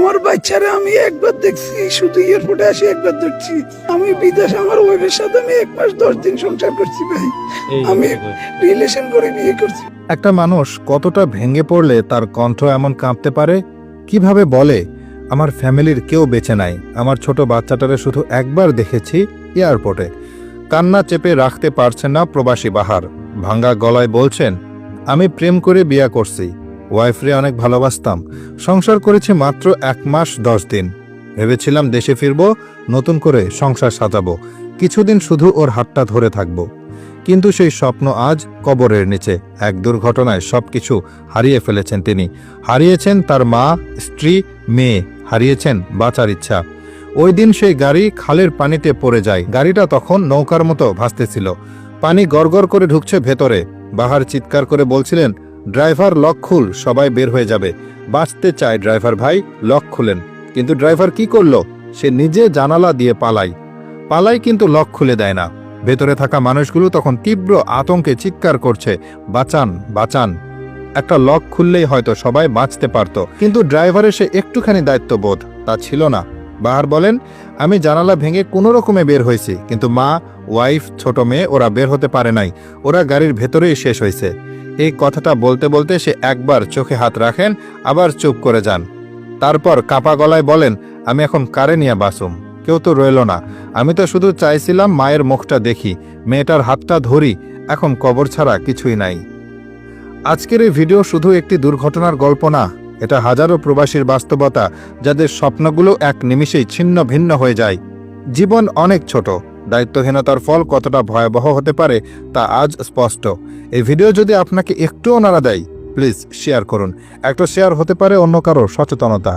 আমার বাচ্চারা আমি একবার দেখছি, শুধু এয়ারপোর্টে আসি একবার ধরছি। আমি বিদেশ আমার ওয়াইফের সাথে আমি 1 মাস 10 দিন সংসার করছি ভাই। আমি রিলেশন করে বিয়ে করছি। একটা মানুষ কতটা ভেঙে পড়লে তার কণ্ঠ এমন কাঁপতে পারে, কিভাবে বলে আমার ফ্যামিলির কেউ বেঁচে নাই, আমার ছোট বাচ্চাটারে শুধু একবার দেখেছি এয়ারপোর্টে। কান্না চেপে রাখতে পারছেন না প্রবাসী বাহার, ভাঙ্গা গলায় বলছেন আমি প্রেম করে বিয়ে করছি, ওয়াইফরে অনেক ভালোবাসতাম, সংসার করেছি মাত্র 1 মাস 10 দিন। ভেবেছিলাম দেশে ফিরব, নতুন করে সংসার সাজাবো, কিছুদিন শুধু ওর হাতটা ধরে থাকবো। কিন্তু সেই স্বপ্ন আজ কবরের নিচে। এক দুর্ঘটনায় সবকিছু হারিয়ে ফেলেছেন তিনি। হারিয়েছেন তার মা, স্ত্রী, মেয়ে, হারিয়েছেন বাঁচার ইচ্ছা। ওই দিন সেই গাড়ি খালের পানিতে পড়ে যায়। গাড়িটা তখন নৌকার মতো ভাসতেছিল, পানি গড়গড় করে ঢুকছে ভেতরে। বাহার চিৎকার করে বলছিলেন ড্রাইভার লক খুল, সবাই বের হয়ে যাবে। বাঁচতে চায় ড্রাইভার ভাই, লক খুলেন। কিন্তু ড্রাইভার কি করলো? সে নিজে জানালা দিয়ে পালাই কিন্তু লক খুলে দেয় না। ভেতরে থাকা মানুষগুলো তখন তীব্র আতঙ্কে চিৎকার করছে বাঁচান বাঁচান। একটা লক খুললেই হয়তো সবাই বাঁচতে পারত, কিন্তু ড্রাইভারের সে একটুখানি দায়িত্ববোধ তা ছিল না। বাহার বলেন আমি জানালা ভেঙে কোনো রকমে বের হয়েছি, কিন্তু মা, ওয়াইফ, ছোট মেয়ে ওরা বের হতে পারে নাই, ওরা গাড়ির ভেতরেই শেষ হয়েছে। এই কথাটা বলতে বলতে সে একবার চোখে হাত রাখেন, আবার চুপ করে যান। তারপর কাপা গলায় বলেন আমি এখন কারে নিয়ে বাঁচুম, কেউ তো রইল না, আমি তো শুধু চাইছিলাম মায়ের মুখটা দেখি, মেয়েটার হাতটা ধরি, এখন কবর ছাড়া কিছুই নাই। আজকের এই ভিডিও শুধু একটি দুর্ঘটনার গল্প না, এটা হাজারো প্রবাসীর বাস্তবতা, যাদের স্বপ্নগুলো এক নিমিষেই ছিন্ন ভিন্ন হয়ে যায়। জীবন অনেক ছোট, দায়িত্বহীনতার ফল কতটা ভয়াবহ হতে পারে তা আজ স্পষ্ট। এই ভিডিও যদি আপনাকে একটুও নাড়া দেয়, প্লিজ শেয়ার করুন। একটা শেয়ার হতে পারে অন্য কারো সচেতনতা।